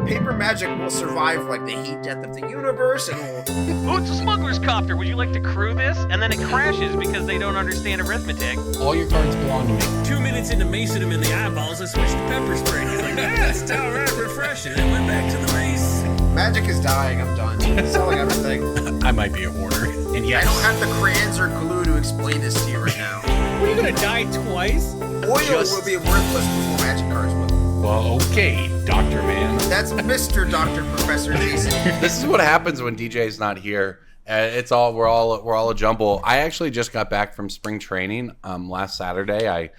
paper magic will survive like the heat death of the universe, and will... Oh, it's a smuggler's copter. Would you like to crew this? And then it crashes because they don't understand arithmetic. All your cards belong to me. 2 minutes into macing him in the eyeballs, I switched to pepper spray. He's like, it's all right, refreshing. And went back to the mace. Magic is dying. I'm done. Selling everything. I might be a hoarder. And yes, I don't have the crayons or glue to explain this to you right now. What, are you gonna die twice? Oil will be worthless before magic cards will. Well, okay, Dr. Man. That's Mr. Dr. Professor Jason. This is what happens when DJ's not here. We're all a jumble. I actually just got back from spring training last Saturday.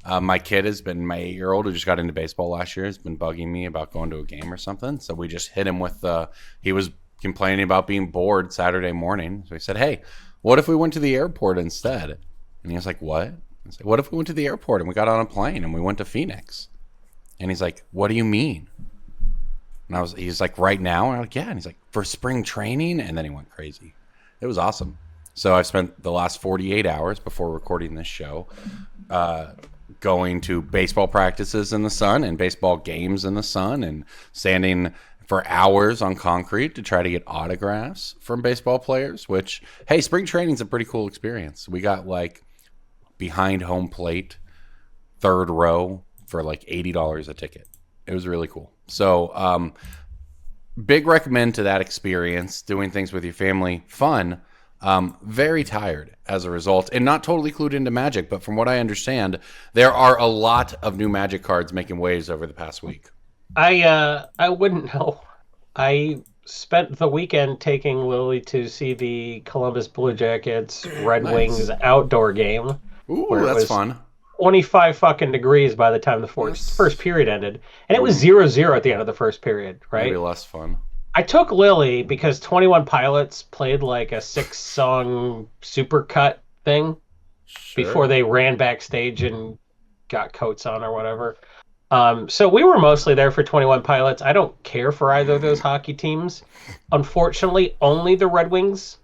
My kid has been, my 8-year-old who just got into baseball last year, has been bugging me about going to a game or something. So we just hit him with he was complaining about being bored Saturday morning. So he said, "Hey, what if we went to the airport instead?" And he was like, "What?" I was like, "What if we went to the airport and we got on a plane and we went to Phoenix?" And he's like, "What do you mean?" And he's like, "Right now?" And I'm like, "Yeah." And he's like, "For spring training?" And then he went crazy. It was awesome. So I've spent the last 48 hours before recording this show going to baseball practices in the sun and baseball games in the sun and standing for hours on concrete to try to get autographs from baseball players, which, hey, spring training's a pretty cool experience. We got like behind home plate, third row for like $80 a ticket. It was really cool. So big recommend to that experience, doing things with your family, fun. Very tired as a result, and not totally clued into Magic, but from what I understand, there are a lot of new Magic cards making waves over the past week. I wouldn't know. I spent the weekend taking Lily to see the Columbus Blue Jackets Red Wings outdoor game. Ooh, that's fun. 25 fucking degrees by the time the first period ended, and it was 0-0 at the end of the first period. Right? Maybe less fun. I took Lily because 21 Pilots played like a 6-song supercut thing before they ran backstage and got coats on or whatever. So we were mostly there for 21 Pilots. I don't care for either of those hockey teams. Unfortunately, only the Red Wings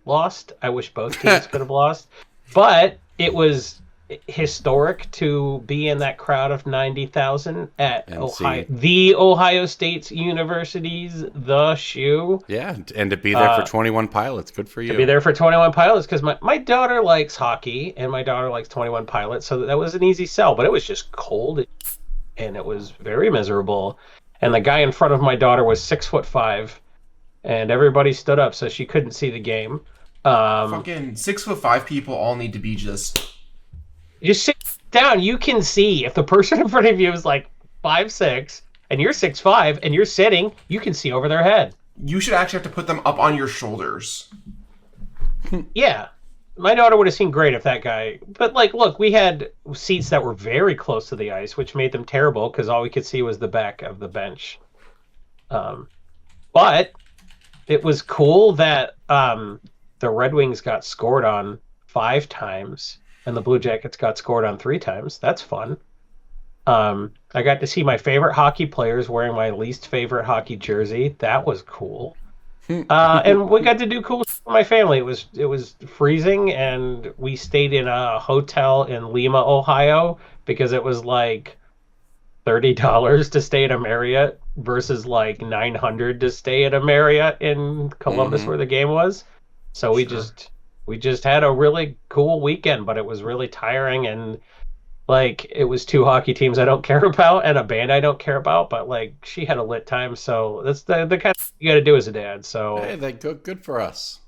lost. I wish both teams could have lost. But it was historic to be in that crowd of 90,000 at the Ohio State University's The Shoe. Yeah, and to be there for 21 Pilots. Good for you. To be there for 21 Pilots, because my daughter likes hockey, and my daughter likes 21 Pilots, so that was an easy sell, but it was just cold, and it was very miserable. And the guy in front of my daughter was 6'5", and everybody stood up, so she couldn't see the game. Fucking 6'5" people all need to be just sit down. You can see if the person in front of you is like 5'6", and you're 6'5", and you're sitting, you can see over their head. You should actually have to put them up on your shoulders. Yeah. My daughter would have seen great if that guy... But, like, look, we had seats that were very close to the ice, which made them terrible, because all we could see was the back of the bench. But it was cool that the Red Wings got scored on 5 times, and the Blue Jackets got scored on 3 times. That's fun. I got to see my favorite hockey players wearing my least favorite hockey jersey. That was cool. And we got to do cool stuff with my family. It was freezing, and we stayed in a hotel in Lima, Ohio, because it was like $30 to stay at a Marriott versus like $900 to stay at a Marriott in Columbus, where the game was. So we just had a really cool weekend, but it was really tiring, and like it was 2 hockey teams I don't care about and a band I don't care about, but like she had a lit time, so that's the kind of you got to do as a dad. So hey, that good for us.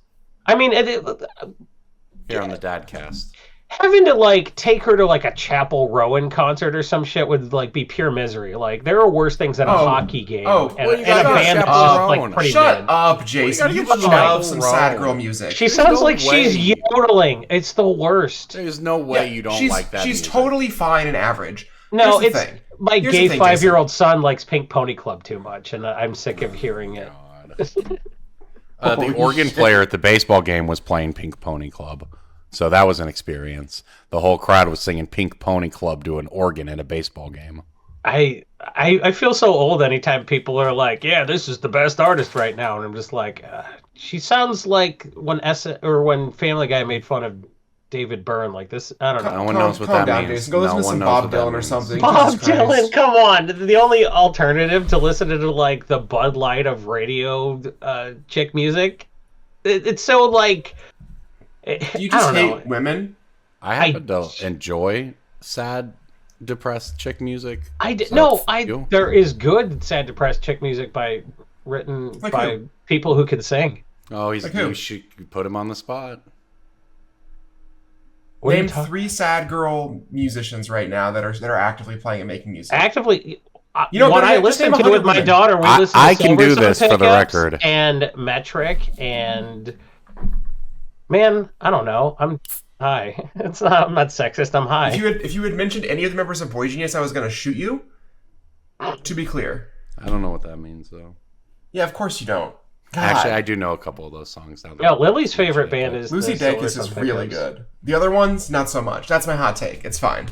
I mean, Here on the Dadcast, having to like take her to like a Chapel Rowan concert or some shit would like be pure misery. Like there are worse things than a hockey game and a band that's like pretty Shut good. up, Jason. You love some sad girl music. She sounds like she's yodeling. It's the worst. There's no way you don't like that. She's music. totally fine and average. No, Here's the it's thing. my Here's gay the thing, 5-year-old son likes Pink Pony Club too much, and I'm sick of hearing it. The organ player at the baseball game was playing Pink Pony Club. So that was an experience. The whole crowd was singing Pink Pony Club to an organ in a baseball game. I feel so old anytime people are like, yeah, this is the best artist right now. And I'm just like, she sounds like when Family Guy made fun of David Byrne. Like this, I don't know. No one knows what that down, means. Jason. Go listen No to one some knows Bob what that Dylan or means. something. Bob Jesus Christ. Dylan, come on! The only alternative to listening to like the Bud Light of radio chick music, it's so like. Do you I just don't know. hate women? I happen to enjoy sad, depressed chick music. There is good sad, depressed chick music written Like by who? people who can sing. Oh, Like who? you should put him on the spot. What are you Name talking- 3 sad girl musicians right now that are actively playing and making music. Actively, You know, when but I just listen name to 100 with my women. daughter, we listen to I can do Silverstone this for the Pickups record. and Metric and man, I don't know. I'm high. I'm not sexist. I'm high. If you had mentioned any of the members of Boy Genius, I was going to shoot you. To be clear. I don't know what that means though. Yeah, of course you don't. God. Actually, I do know a couple of those songs now. Yeah, Lily's favorite band is Lucy the Dacus is Silverstone really Pickups. good. The other ones, not so much. That's my hot take. It's fine.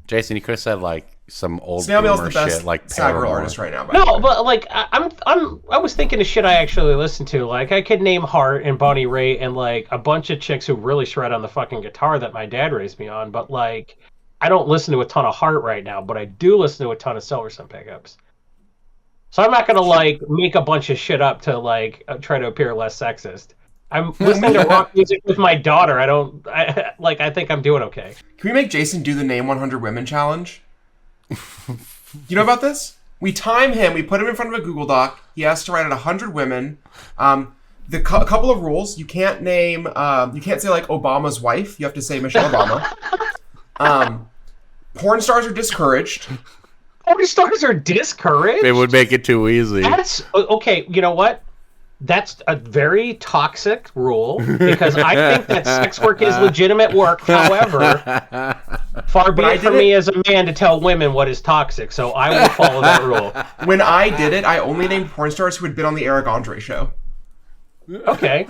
Jason, you could have said like some old Snail Mail's boomer the best shit, like sad girl Paramore. artist right now. By the No, way. but like I was thinking of shit I actually listen to. Like I could name Heart and Bonnie Raitt and like a bunch of chicks who really shred on the fucking guitar that my dad raised me on. But like I don't listen to a ton of Heart right now, but I do listen to a ton of Silverstone Pickups. So I'm not gonna like make a bunch of shit up to like try to appear less sexist. I'm listening to rock music with my daughter. I think I'm doing okay. Can we make Jason do the Name 100 Women challenge? You know about this? We time him. We put him in front of a Google Doc. He has to write out 100 women. A couple of rules. You can't name. You can't say like Obama's wife. You have to say Michelle Obama. Porn stars are discouraged. Porn stars are discouraged. It would make it too easy. That's okay. You know what? That's a very toxic rule because I think that sex work is legitimate work. However, far be I it from did me as a man to tell women what is toxic. So I will follow that rule. When I did it, I only named porn stars who had been on the Eric Andre show. Okay.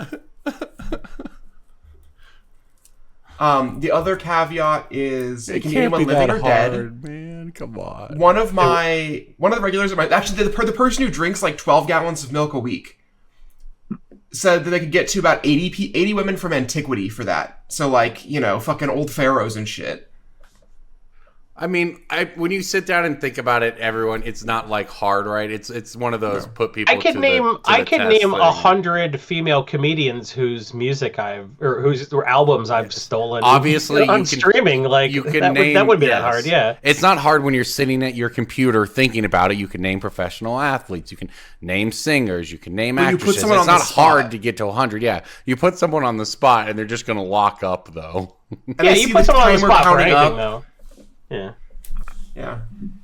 The other caveat is it can be can't anyone be living that or dead. hard, man. Come on. One of the regulars of my actually the person who drinks like 12 gallons of milk a week said that they could get to about 80 women from antiquity for that. So like, you know, fucking old pharaohs and shit. I mean, when you sit down and think about it, everyone, it's not like hard, right? It's one of those put people. I could name 100 female comedians whose music whose albums I've stolen. Obviously, on you can, streaming. Like you can that name, that wouldn't be yes. that hard. Yeah. It's not hard when you're sitting at your computer thinking about it. You can name professional athletes. You can name singers. You can name But you put actresses. someone It's on the not hard spot. to get to 100. Yeah, you put someone on the spot, and they're just going to lock up though. And Yeah, I you see put someone on the timer spot for counting anything up. though. Yeah, Yeah.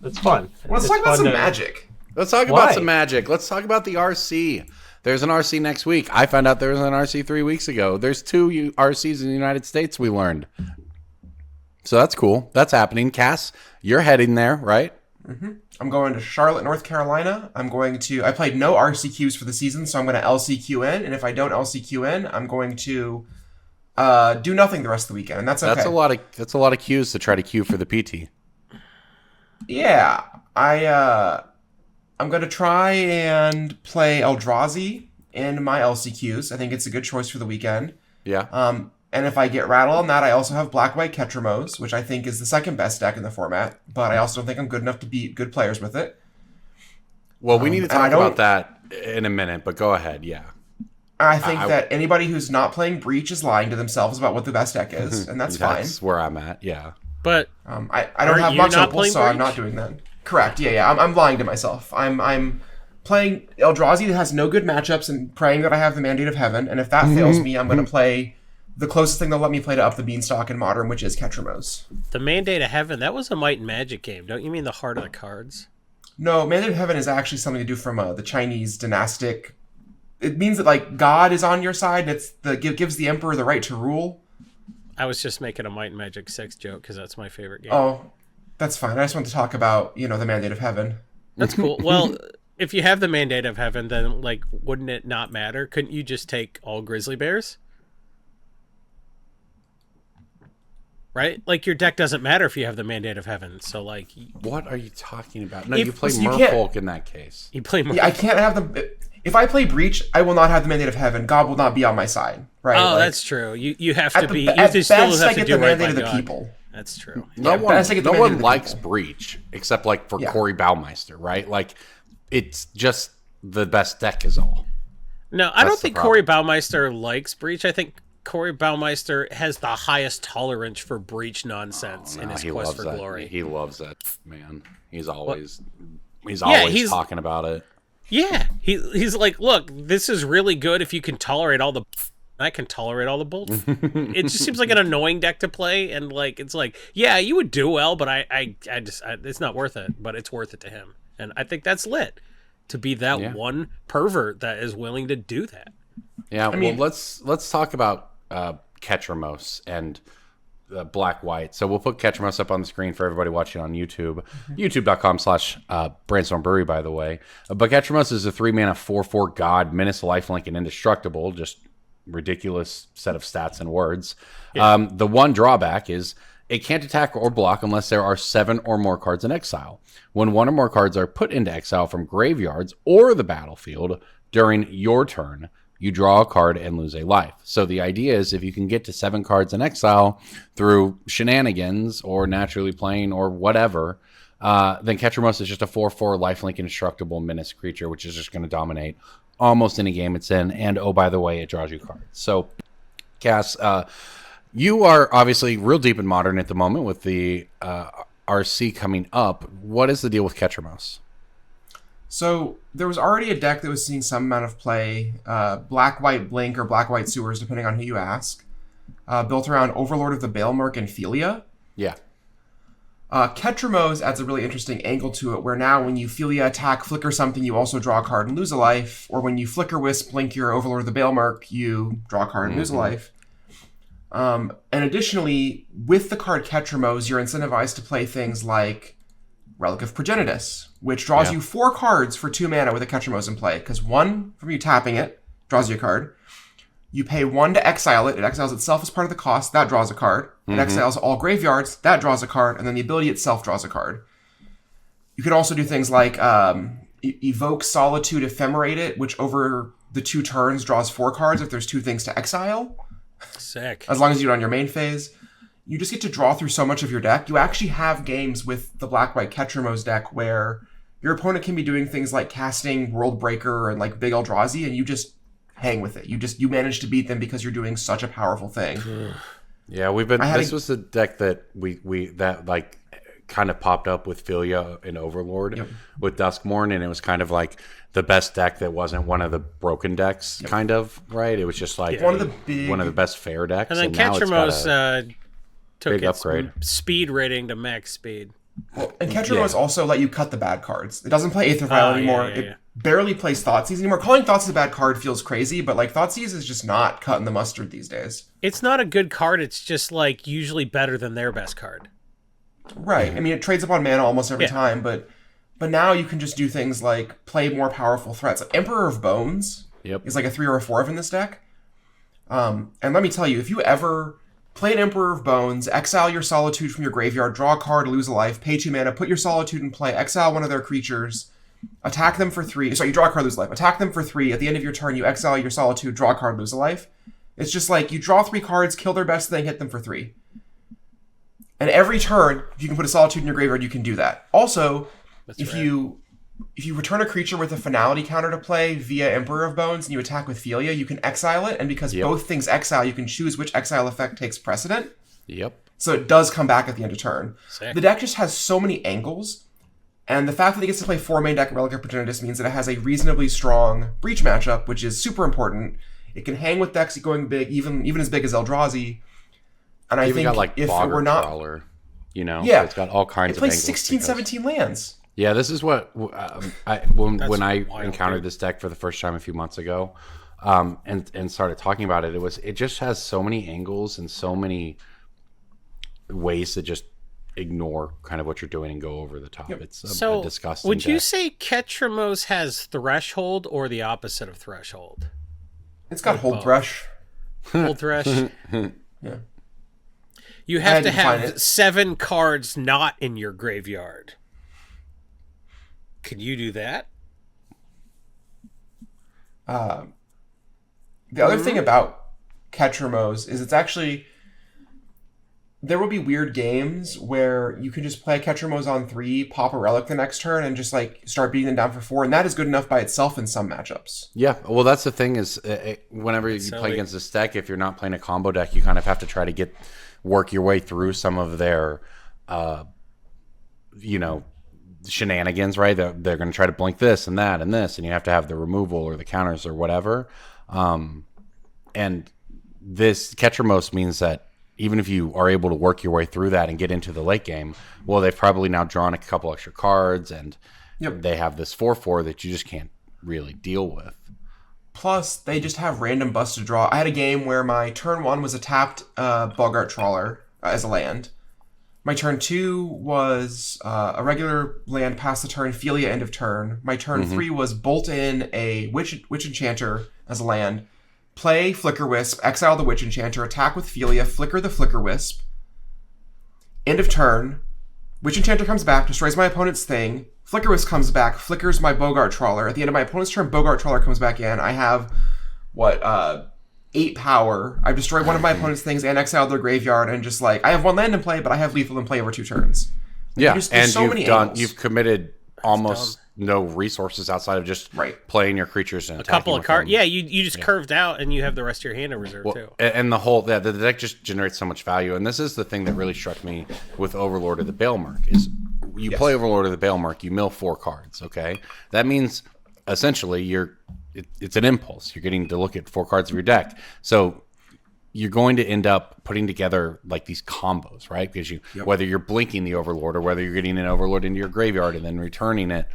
it's fun. Well, let's It's talk about fun some to- magic. Let's talk Why? about some magic. Let's talk about the RC. There's an RC next week. I found out there was an RC 3 weeks ago. There's 2 RCs in the United States, we learned. So that's cool. That's happening. Cass, you're heading there, right? I'm going to Charlotte, North Carolina. I played no RCQs for the season, so I'm going to LCQ in. And if I don't LCQ in, I'm going to do nothing the rest of the weekend. And that's okay. That's a lot of cues to try to queue for the PT. Yeah. I'm going to try and play Eldrazi in my LCQs. I think it's a good choice for the weekend. Yeah. And if I get rattled on that, I also have Black-White Ketramose, which I think is the second best deck in the format. But I also don't think I'm good enough to beat good players with it. Well, we need to and I talk don't- about that in a minute, but go ahead. Yeah. I think that anybody who's not playing Breach is lying to themselves about what the best deck is, and that's fine. That's where I'm at. Yeah. But I don't Aren't have you much not opal, playing so I'm Breach? not doing that. Correct. Yeah. I'm lying to myself. I'm playing Eldrazi that has no good matchups and praying that I have the Mandate of Heaven. And if that fails me, I'm going to play the closest thing they'll let me play to up the Beanstalk in Modern, which is Ketramose. the Mandate of Heaven, that was a Might and Magic game. Don't you mean the Heart of the Cards? No, Mandate of Heaven is actually something to do from the Chinese dynastic. It means that like God is on your side, and gives the Emperor the right to rule. I was just making a Might and Magic 6 joke because that's my favorite game. Oh, that's fine. I just want to talk about the Mandate of Heaven. That's cool. Well, if you have the Mandate of Heaven, then like, wouldn't it not matter? Couldn't you just take all Grizzly Bears? right? Like your deck doesn't matter if you have the Mandate of Heaven. So like, What are you talking about? No, If- you play you can't- Merfolk in that case. you play more. Yeah, I can't have the. If I play Breach, I will not have the Mandate of Heaven. God will not be on my side, right? Oh, Like, that's true. You have to at the- be. at You still best, I have to get do the right Mandate by of the God. people. That's true. No Yeah, one, best I get the no Mandate one of the likes people. Breach except like for Yeah. Corey Baumeister, right? Like, it's just the best deck is all. No, I don't That's the think Corey Baumeister likes Breach. I think Corey Baumeister has the highest tolerance for Breach nonsense in his he quest loves for that. glory. He loves that, man. He's always he's- talking about it. Yeah, he's like, look, this is really good if you can tolerate all the. I can tolerate all the bull. It just seems like an annoying deck to play, and like it's like, yeah, you would do well, but I it's not worth it. But it's worth it to him, and I think that's lit to be that one pervert that is willing to do that. Yeah, mean- well, let's talk about Ketramose and Black White. So we'll put Ketramose up on the screen for everybody watching on YouTube. YouTube.com/Brainstorm Brewery, by the way. But Ketramose is a 3-mana 4/4 god, menace, lifelink, and indestructible. Just ridiculous set of stats and words. The one drawback is it can't attack or block unless there are 7 or more cards in exile. When 1 or more cards are put into exile from graveyards or the battlefield during your turn, you draw a card and lose a life. So the idea is if you can get to 7 cards in exile through shenanigans or naturally playing or whatever, then Ketramose is just a 4/4 lifelink indestructible menace creature, which is just going to dominate almost any game it's in. And oh, by the way, it draws you cards. So, Cass, you are obviously real deep in Modern at the moment with the RC coming up. What is the deal with Ketramose? So there was already a deck that was seeing some amount of play, Black White Blink or Black White Sewers, depending on who you ask, built around Overlord of the Baelmerk and Philia. Yeah. Ketramose adds a really interesting angle to it, where now when you Philia attack, flicker something, you also draw a card and lose a life, or when you Flicker Wisp, blink your Overlord of the Baelmerk, you draw a card and lose a life. And additionally, with the card Ketramose, you're incentivized to play things like Relic of Progenitus, which draws you 4 cards for 2 mana with a Ketramose in play, because 1 from you tapping it draws you a card. You pay 1 to exile it. It exiles itself as part of the cost. That draws a card. It exiles all graveyards. That draws a card. And then the ability itself draws a card. You could also do things like Evoke Solitude, Ephemerate it, which over the 2 turns draws 4 cards if there's 2 things to exile. Sick. As long as you do it on your main phase. You just get to draw through so much of your deck. You actually have games with the Black-White Ketramose deck where your opponent can be doing things like casting World Breaker and like Big Eldrazi, and you just hang with it. You manage to beat them because you're doing such a powerful thing. Yeah, we've been. I had This was the deck that we that like kind of popped up with Philia and Overlord with Duskmourn, and it was kind of like the best deck that wasn't one of the broken decks, kind of, right? It was just like One of the best fair decks. And then now it's got Ketramose took big its upgrade. speed rating to max speed. Well, and Ketramose also let you cut the bad cards. It doesn't play Aether Vial anymore. It barely plays Thoughtseize anymore. Calling Thoughtseize a bad card feels crazy, but like Thoughtseize is just not cutting the mustard these days. It's not a good card. It's just like usually better than their best card. Right. I mean, it trades up on mana almost every time, but now you can just do things like play more powerful threats. Like Emperor of Bones is like a 3 or a 4 in this deck. And let me tell you, if you ever play an Emperor of Bones, exile your Solitude from your graveyard, draw a card, lose a life, pay 2 mana, put your Solitude in play, exile one of their creatures, attack them for 3. Sorry, you draw a card, lose a life. Attack them for 3. At the end of your turn, you exile your Solitude, draw a card, lose a life. It's just like you draw 3 cards, kill their best thing, hit them for 3. And every turn, if you can put a Solitude in your graveyard, you can do that. Also, if you return a creature with a finality counter to play via Emperor of Bones and you attack with Philia, you can exile it, and because both things exile, you can choose which exile effect takes precedent. Yep. So it does come back at the end of turn. Sick. The deck just has so many angles, and the fact that it gets to play 4 main deck Relic of Progenitus means that it has a reasonably strong Breach matchup, which is super important. It can hang with decks going big, even as big as Eldrazi. And I think got like if it Bogger were not... Crawler, you know? Yeah. So it's got all kinds It of plays angles 16, because- 17 lands. Yeah, this is what when I wild, encountered dude. this deck for the first time a few months ago, and started talking about it. It just has so many angles and so many ways to just ignore kind of what you're doing and go over the top. It's a disgusting. Would you deck. say Ketramose has Threshold or the opposite of Threshold? It's got Hold Thresh. Hold Thresh. Yeah. You I have had to define have it. 7 cards not in your graveyard. Can you do that? The other thing about Ketramose is it's actually... There will be weird games where you can just play Ketramose on 3, pop a relic the next turn, and just like start beating them down for 4, and that is good enough by itself in some matchups. Yeah, well, that's the thing is whenever you play against this deck, if you're not playing a combo deck, you kind of have to try to work your way through some of their, shenanigans, right? They're going to try to blink this and that and this, and you have to have the removal or the counters or whatever. And this Ketramose means that even if you are able to work your way through that and get into the late game, well, they've probably now drawn a couple extra cards, and they have this 4/4 that you just can't really deal with. Plus, they just have random busts to draw. I had a game where my turn 1 was a tapped Bogart Trawler as a land. My turn 2 was a regular land past the turn, Philia end of turn. My turn 3 was bolt in a Witch Enchanter as a land. Play Flicker Wisp, exile the Witch Enchanter, attack with Philia, flicker the Flicker Wisp. End of turn. Witch Enchanter comes back, destroys my opponent's thing. Flicker Wisp comes back, flickers my Bogart Trawler. At the end of my opponent's turn, Bogart Trawler comes back in. I have, 8 power. I've destroyed one of my opponent's things and exiled their graveyard, and just like, I have 1 land in play, but I have lethal in play over 2 turns. Yeah, There's and so many angles. you've committed almost no resources outside of just playing your creatures and A couple of cards. cards. Yeah, you just curved out, and you have the rest of your hand in reserve, too. And the whole the deck just generates so much value. And this is the thing that really struck me with Overlord of the Baelmerk is you play Overlord of the Baelmerk, you mill 4 cards. Okay, that means essentially it's an impulse. You're getting to look at 4 cards of your deck. So you're going to end up putting together like these combos, right? Because whether you're blinking the Overlord or whether you're getting an Overlord into your graveyard and then returning it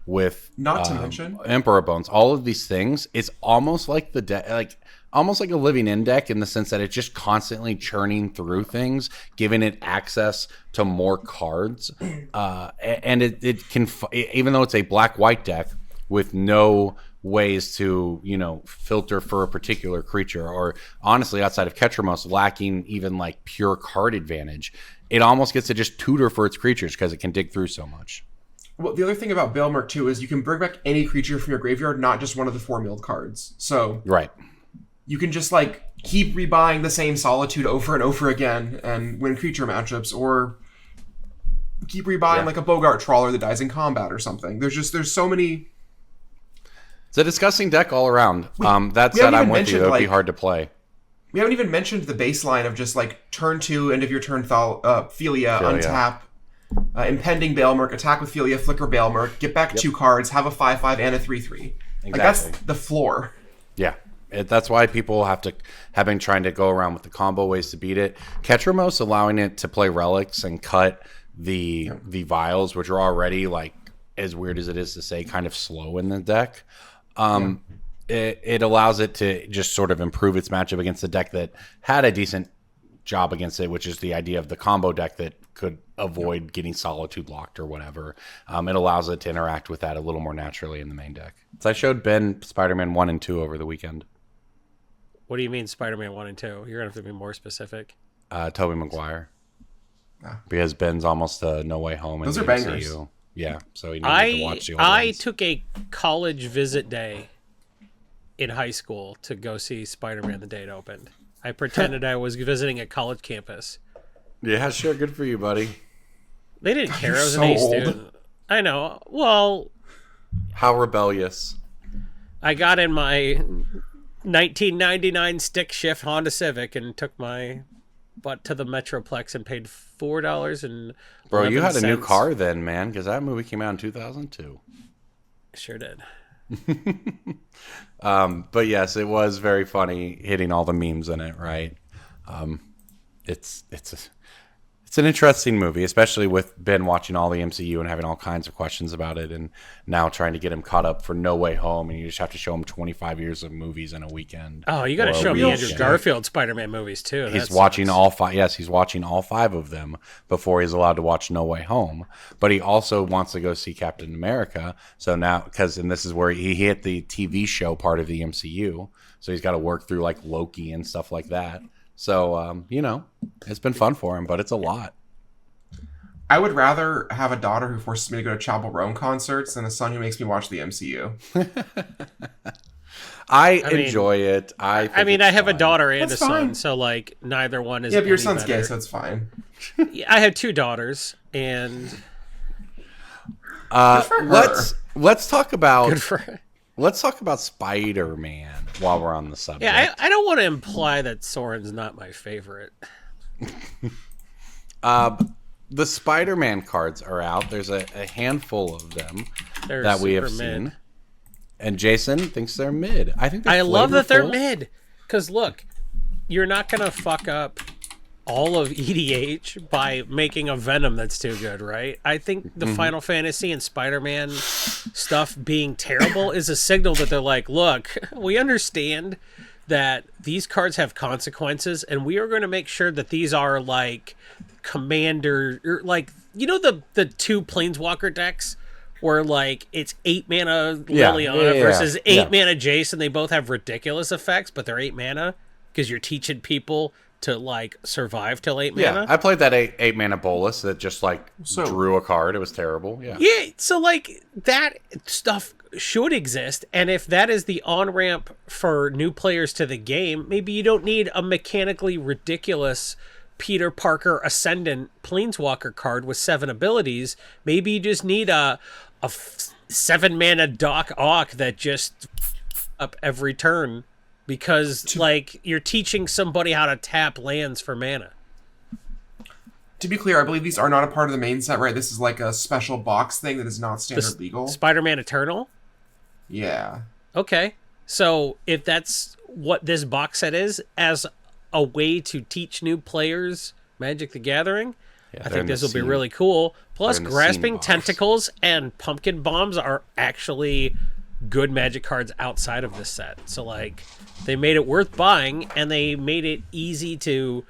with not to mention Emperor Bones, all of these things, it's almost like the deck, almost like a living in deck in the sense that it's just constantly churning through things, giving it access to more cards, and it can, even though it's a black-white deck with no ways to filter for a particular creature, or honestly outside of Ketramose lacking even like pure card advantage, it almost gets to just tutor for its creatures because it can dig through so much. Well, the other thing about Baelmerk too is you can bring back any creature from your graveyard, not just one of the 4 milled cards. So you can just like keep rebuying the same Solitude over and over again and win creature matchups, or keep rebuying like a Bogart Trawler that dies in combat or something. There's so many. It's a disgusting deck all around. That said, I'm with you. It would be hard to play. We haven't even mentioned the baseline of just like turn 2, end of your turn, Philia, untap, impending Baelmerk, attack with Philia, flicker Baelmerk, get back 2 cards, have a 5/5 and a 3/3. Exactly. Like that's the floor. Yeah. That's why people have been trying to go around with the combo ways to beat it. Ketramose allowing it to play relics and cut the vials, which are already like, as weird as it is to say, kind of slow in the deck. It allows it to just sort of improve its matchup against a deck that had a decent job against it, which is the idea of the combo deck that could avoid getting Solitude locked or whatever. It allows it to interact with that a little more naturally in the main deck. So I showed Ben Spiderman 1 and 2 over the weekend. What do you mean Spider-Man 1 and 2? You're going to have to be more specific. Tobey Maguire. Because Ben's almost No Way Home. Those in are the bangers. MCU. Yeah, so he needed to watch the old I ones. took a college visit day in high school to go see Spider-Man the day it opened. I pretended I was visiting a college campus. Yeah, sure. Good for you, buddy. They didn't care. You're I was so an A old. student. I know. Well, How rebellious. I got in my 1999 stick shift Honda Civic and took my butt to the Metroplex and paid $4 and Bro, you had a new car then, man, because that movie came out in 2002. Sure did. But yes, it was very funny hitting all the memes in it, right? It's an interesting movie, especially with Ben watching all the MCU and having all kinds of questions about it, and now trying to get him caught up for No Way Home, and you just have to show him 25 years of movies in a weekend. Oh, you got to show me Andrew Garfield Spider-Man movies too. He's watching all 5. Yes, he's watching all 5 of them before he's allowed to watch No Way Home. But he also wants to go see Captain America. So now, and this is where he hit the TV show part of the MCU, so he's got to work through like Loki and stuff like that. So, it's been fun for him, but it's a lot. I would rather have a daughter who forces me to go to Chapel Roan concerts than a son who makes me watch the MCU. I enjoy it. I have a daughter and That's a son, fine. so like neither one is. Yeah, but your any son's better. gay, so it's fine. Yeah, I have 2 daughters, and Let's talk about good for her. let's talk about Spider-Man while we're on the subject. Yeah, I don't want to imply that Soren's not my favorite. The Spider-Man cards are out. There's a handful of them They're that we have super seen. mid. And Jason thinks they're mid. I think they're I love that they're flavorful. mid. Because look, you're not going to fuck up all of EDH by making a Venom that's too good, right? I think the Final Fantasy and Spider-Man stuff being terrible is a signal that they're like, look, we understand that these cards have consequences, and we are going to make sure that these are like commander, or like, the 2 Planeswalker decks where like it's 8 mana Liliana versus 8 mana Jace, and they both have ridiculous effects, but they're 8 mana because you're teaching people to like survive till 8 mana. Yeah, I played that eight mana bolus that just like drew a card. It was terrible. Yeah. Yeah, so like that stuff should exist, and if that is the on-ramp for new players to the game, maybe you don't need a mechanically ridiculous Peter Parker Ascendant Planeswalker card with 7 abilities. Maybe you just need a 7 mana Doc Ock that just up every turn because like you're teaching somebody how to tap lands for mana. To be clear, I believe these are not a part of the main set, right? This is like a special box thing that is not standard legal. Spider-Man Eternal? Yeah. Okay. So if that's what this box set is, as a way to teach new players Magic the Gathering, I think this will be really cool. Plus, Grasping Tentacles and Pumpkin Bombs are actually good Magic cards outside of this set. So, like, they made it worth buying, and they made it easy to...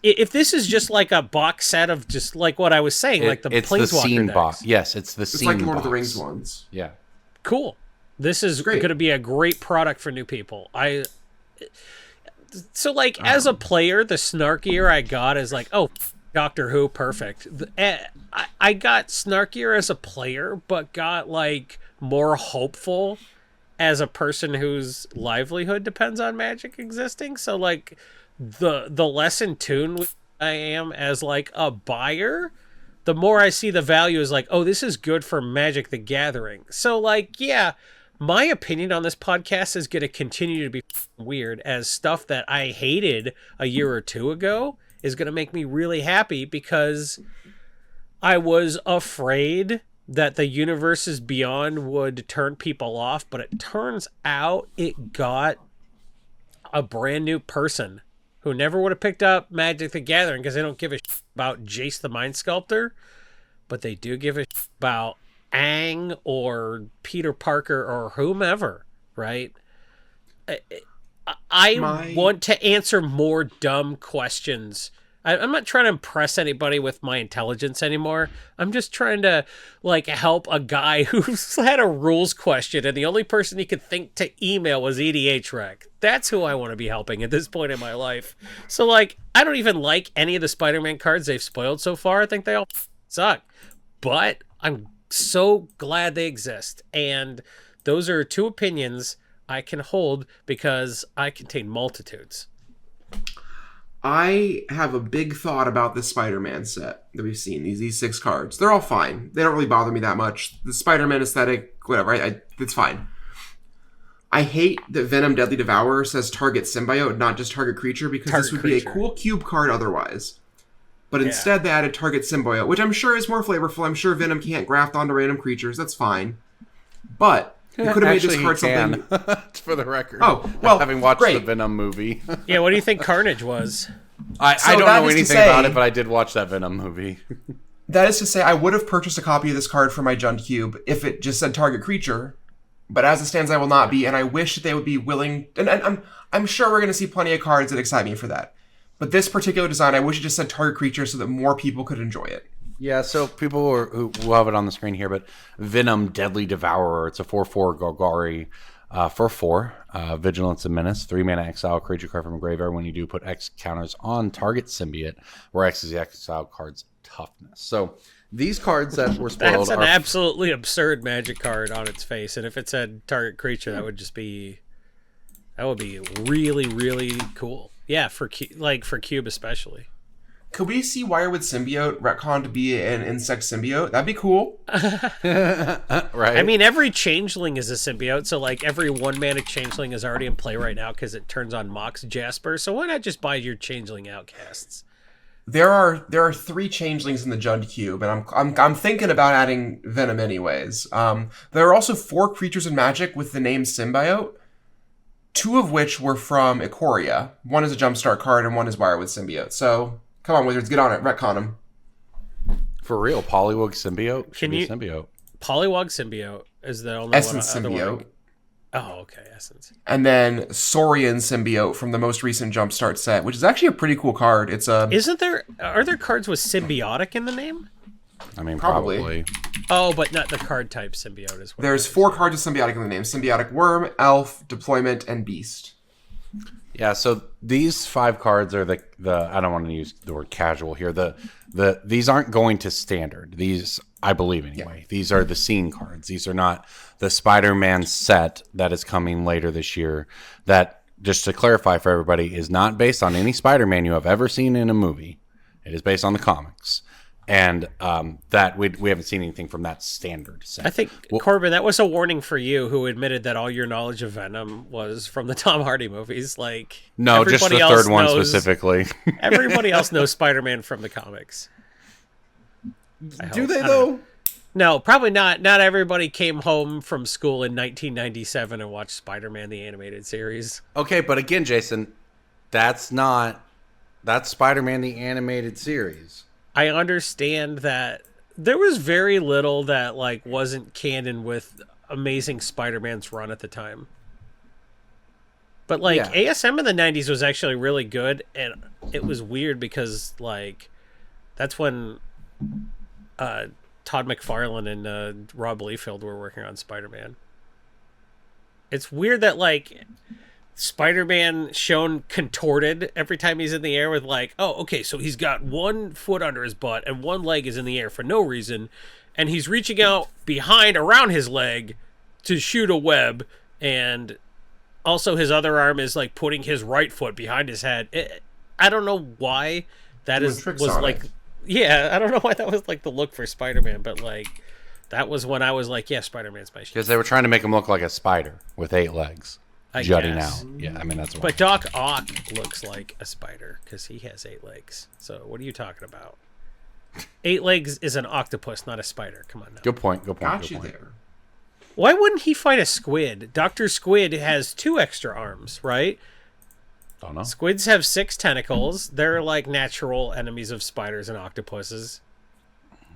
If this is just like a box set of just like what I was saying, like the it's Planeswalker the scene decks. box. Yes, it's the It's scene like Lord of the box. Rings ones. Yeah. Cool. This is going to be a great product for new people. So, like, as a player, the snarkier I got is like, oh, Doctor Who, perfect. I got snarkier as a player, but got, like, more hopeful as a person whose livelihood depends on Magic existing. So, like, the less in tune I am as, like, a buyer, the more I see the value is like, oh, this is good for Magic the Gathering. So, like, yeah, my opinion on this podcast is going to continue to be weird, as stuff that I hated a year or 2 ago is going to make me really happy because I was afraid that the Universes Beyond would turn people off, but it turns out it got a brand new person who never would have picked up Magic the Gathering because they don't give a shit about Jace the Mind Sculptor, but they do give a shit about Aang or Peter Parker or whomever, right? I want to answer more dumb questions. I'm not trying to impress anybody with my intelligence anymore. I'm just trying to, like, help a guy who's had a rules question and the only person he could think to email was EDH Rec. That's who I want to be helping at this point in my life. So, like, I don't even like any of the Spider-Man cards they've spoiled so far. I think they all suck. But I'm so glad they exist, and those are 2 opinions I can hold because I contain multitudes. I have a big thought about this Spider-Man set that we've seen. These 6 cards, they're all fine. They don't really bother me that much. The Spider-Man aesthetic, whatever, it's fine. I hate that Venom Deadly Devourer says target symbiote, not just target creature, because this would be a cool cube card otherwise. But instead they added target symbiote, which I'm sure is more flavorful. I'm sure Venom can't graft onto random creatures. That's fine. But you could have made this card something... For the record. Oh, well, having watched great. the Venom movie. Yeah, what do you think Carnage was? I don't know anything about it, but I did watch that Venom movie. That is to say, I would have purchased a copy of this card for my Jund Cube if it just said target creature. But as it stands, I will not be, and I wish that they would be willing... And I'm sure we're going to see plenty of cards that excite me for that. But this particular design, I wish it just said target creature so that more people could enjoy it. Yeah, so people who have it on the screen here, but Venom Deadly Devourer, it's a 4/4 Golgari. for 4. Vigilance and Menace, 3 mana exile creature card from a graveyard. When you do, put X counters on target symbiote, where X is the exile card's toughness. So these cards that were spoiled That's an absolutely absurd Magic card on its face, and if it said target creature, that would be really, really cool. Yeah, for Cube especially. Could we see Wirewood Symbiote retcon to be an insect symbiote? That'd be cool. right? I mean, every changeling is a symbiote, so like every 1-mana changeling is already in play right now because it turns on Mox Jasper. So why not just buy your changeling outcasts? There are 3 changelings in the Jund cube, and I'm thinking about adding Venom anyways. There are also 4 creatures in Magic with the name Symbiote, 2 of which were from Ikoria. 1 is a Jumpstart card, and 1 is Wirewood Symbiote. So come on, Wizards, get on it. Retcon them. For real, Polywog Symbiote should be Symbiote. Polywog Symbiote is the only Essence one. Symbiote. Oh, okay, Essence. And then Saurian Symbiote from the most recent Jumpstart set, which is actually a pretty cool card. It's a... Are there cards with symbiotic in the name? I mean, Probably. probably. Oh, but not the card type symbiote as well. There's 4 cards with symbiotic in the name. Symbiotic Worm, Elf, Deployment, and Beast. Yeah, so these 5 cards are the I don't want to use the word casual here. These aren't going to standard. These, I believe anyway. Yeah. These are the scene cards. These are not the Spider-Man set that is coming later this year. That, just to clarify for everybody, is not based on any Spider-Man you have ever seen in a movie. It is based on the comics. And that we haven't seen anything from that standard set. I think, Corbin, that was a warning for you, who admitted that all your knowledge of Venom was from the Tom Hardy movies. Like, no, just the third one specifically. Everybody else knows Spider-Man from the comics. Do they though? No, probably not. Not everybody came home from school in 1997 and watched Spider-Man the animated series. Okay, but again, Jason, that's Spider-Man the animated series. I understand that there was very little that like wasn't canon with Amazing Spider-Man's run at the time. But like ASM in the 90s was actually really good, and it was weird because like that's when Todd McFarlane and Rob Liefeld were working on Spider-Man. It's weird that like Spider-Man shown contorted every time he's in the air with like, oh, okay, so he's got 1 foot under his butt and 1 leg is in the air for no reason, and he's reaching out around his leg to shoot a web, and also his other arm is like putting his right foot behind his head. I don't know why that was like, yeah, I don't know why that was like the look for Spider-Man, but like that was when I was like, yeah, Spider-Man's my shit. Because they were trying to make him look like a spider with 8 legs. Jutting out. Yeah, I mean, that's why. But Doc Ock looks like a spider because he has 8 legs. So what are you talking about? 8 legs is an octopus, not a spider. Come on now. Good point. Got you there. Why wouldn't he fight a squid? Dr. Squid has 2 extra arms, right? Don't know. Squids have 6 tentacles. They're like natural enemies of spiders and octopuses.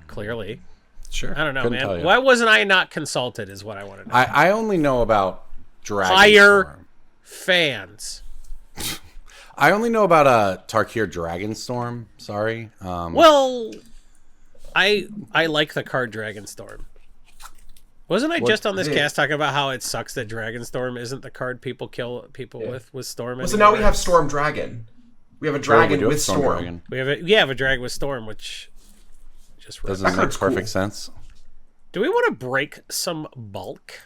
Clearly. Sure. I don't know, man. Why wasn't I not consulted is what I want to know. I only know about Dragonstorm. Hire fans. I only know about Tarkir Dragonstorm. Sorry. Well, I like the card Dragonstorm. Wasn't I just on this cast talking about how it sucks that Dragonstorm isn't the card people kill people with Storm? Well, so now we have Storm Dragon. We have a dragon with Storm. We have a dragon with Storm, which just doesn't make perfect sense. Do we want to break some bulk?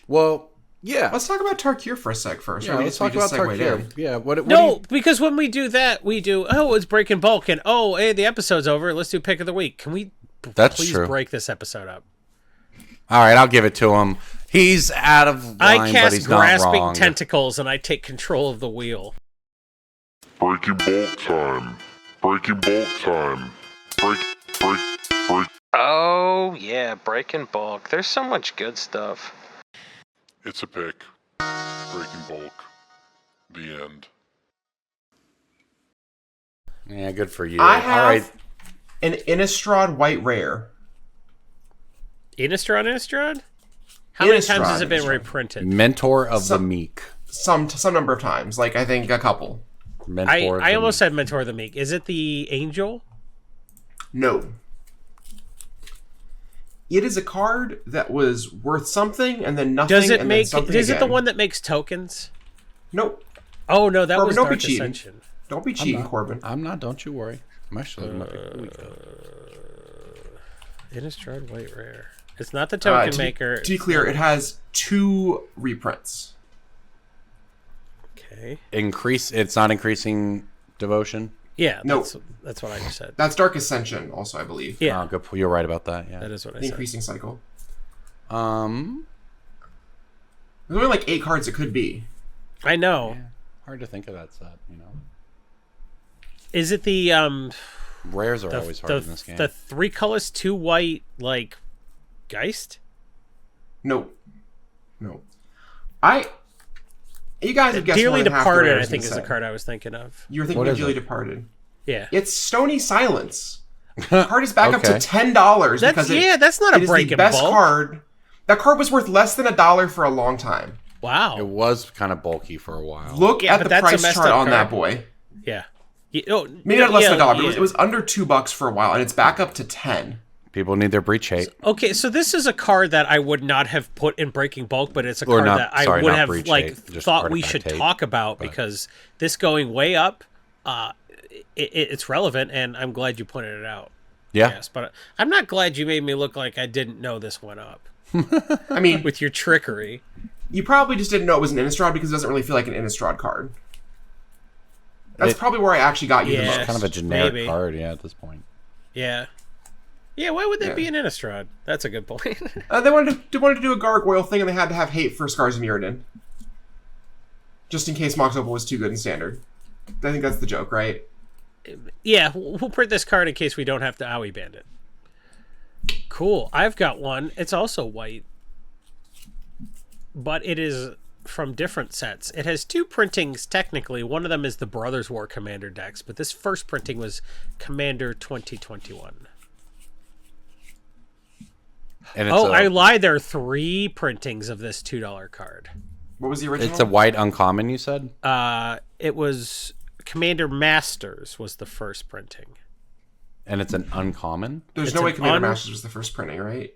Well, yeah. Let's talk about Tarkir for a sec first. Yeah, let's talk about Tarkir. Yeah. Because when we do that, it's breaking bulk, and hey, the episode's over. Let's do pick of the week. Can we please break this episode up? All right, I'll give it to him. He's out of line, I cast but he's not grasping wrong. tentacles, and I take control of the wheel. Breaking bulk time. Breaking bulk time. Break. Oh, yeah, breaking bulk. There's so much good stuff. It's a pick. Breaking bulk. The end. Yeah, good for you. I have an Innistrad White Rare. Innistrad? How many times has it been reprinted? Mentor of the Meek. Some number of times. Like, I think a couple. I almost said Mentor of the Meek. Is it the Angel? No. it is a card that was worth something and then nothing. Does it and make? then something Is it the again. one that makes tokens? Nope. Oh no, that Corbin, was don't be Dark cheating. Ascension. Don't be cheating, Corbin. I'm not. Don't you worry. I'm actually looking up. Innistrad White Rare. It's not the token maker. To be clear, it has 2 reprints. Okay. It's not increasing devotion. Yeah. No. That's what I just said. That's Dark Ascension, also, I believe. Yeah. Oh, good. You're right about that. Yeah. That is what I The said. increasing cycle. Um. There's only like 8 cards it could be. I know. Yeah, hard to think of that set. You know. Is it the Rares are always hard in this game. The 3 colors, 2 white, like Geist? Nope. Nope. You guys have guessed more Dearly than half the Departed, rares I think, in is the the set. card I was thinking of. You were thinking What of is Dearly it? Departed. Yeah. It's Stony Silence. The card is back up to Okay. $10 because that's not a it is break the in best bulk. card. That card was worth less than $1 for a long time. Wow. It was kind of bulky for a while. Look Yeah, at but the that's a price messed chart up on that card. boy. Yeah. Maybe not less than $1, but yeah. it was under $2 for a while, and it's back up to 10. People need their breach hate. Okay, so this is a card that I would not have put in Breaking Bulk, but it's a Or card not- that I sorry, would not have Breach like Hate, just thought we Artifact should Hate, talk about but- because this going way up, it's relevant, and I'm glad you pointed it out. Yeah. Yes, but I'm not glad you made me look like I didn't know this went up I mean, with your trickery. you probably just didn't know it was an Innistrad because it doesn't really feel like an Innistrad card. That's probably where I actually got you the Yeah. most. It's kind of a generic Maybe. card, yeah, at this point. Yeah. Yeah, why would that Yeah. be an Innistrad? That's a good point. They wanted to do a gargoyle thing, and they had to have hate for Scars of Mirrodin. Just in case Mox Opal was too good in Standard. I think that's the joke, right? Yeah, we'll print this card in case we don't have to owie bandit. Cool. I've got one. It's also white. But it is from different sets. It has 2 printings, technically. One of them is the Brothers War Commander decks, but this first printing was Commander 2021. And it's I lied. There are 3 printings of this $2 card. What was the original? It's a white uncommon, you said? It was Commander Masters was the first printing. And it's an uncommon? There's it's no way an Commander Masters was the first printing, right?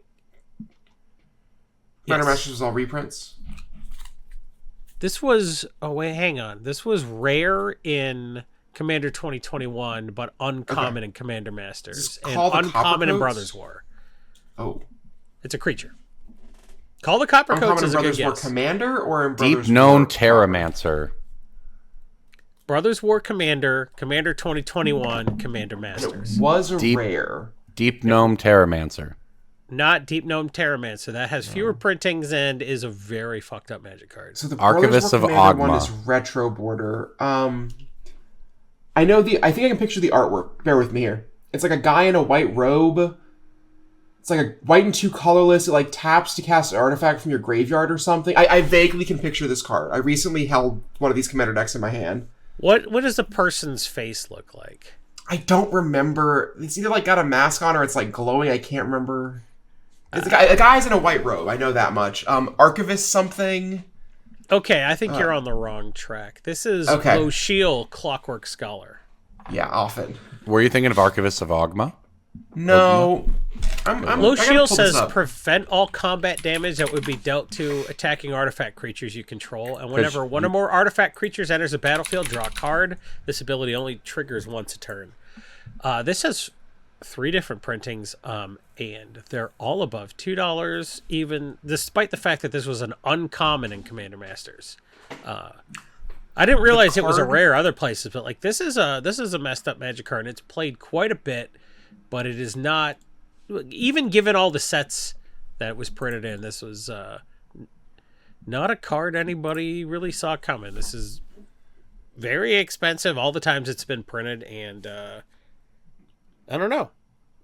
Commander Masters was all reprints? This was hang on. This was rare in Commander 2021, but uncommon in Commander Masters, Is this and called the uncommon in Coppercoats? Brothers War. Oh. It's a creature. Call the Copper Uncommon Coats in is a good Brothers War guess. Commander or in Deep Brothers known War Terramancer. Brothers War Commander, Commander 2021, Commander Masters. It was a Deep- rare. Deep gnome Terramancer. Not Deep Gnome Terramancer. That has fewer printings and is a very fucked up Magic card. So the Archivist Brothers War of Commander one Ogma. is retro border. I think I can picture the artwork. Bear with me here. It's like a guy in a white robe. It's like a white and 2 colorless. It like taps to cast an artifact from your graveyard or something. I vaguely can picture this card. I recently held one of these commander decks in my hand. What does the person's face look like? I don't remember. It's either like got a mask on or it's like glowing. I can't remember. It's a guy's in a white robe. I know that much. Archivist something. Okay, I think you're on the wrong track. This is Okay. Lochiel Clockwork Scholar. Yeah, often. Were you thinking of Archivist of Ogma? No. I gotta Lochiel pull this says up. prevent all combat damage that would be dealt to attacking artifact creatures you control, and whenever one or more artifact creatures enters the battlefield, draw a card. This ability only triggers once a turn. This has 3 different printings, and they're all above $2, even despite the fact that this was an uncommon in Commander Masters. I didn't realize it was a card- rare other places, but like this is a messed up Magic card, and it's played quite a bit, but it is not. Even given all the sets that it was printed in, this was not a card anybody really saw coming. This is very expensive all the times it's been printed, and I don't know.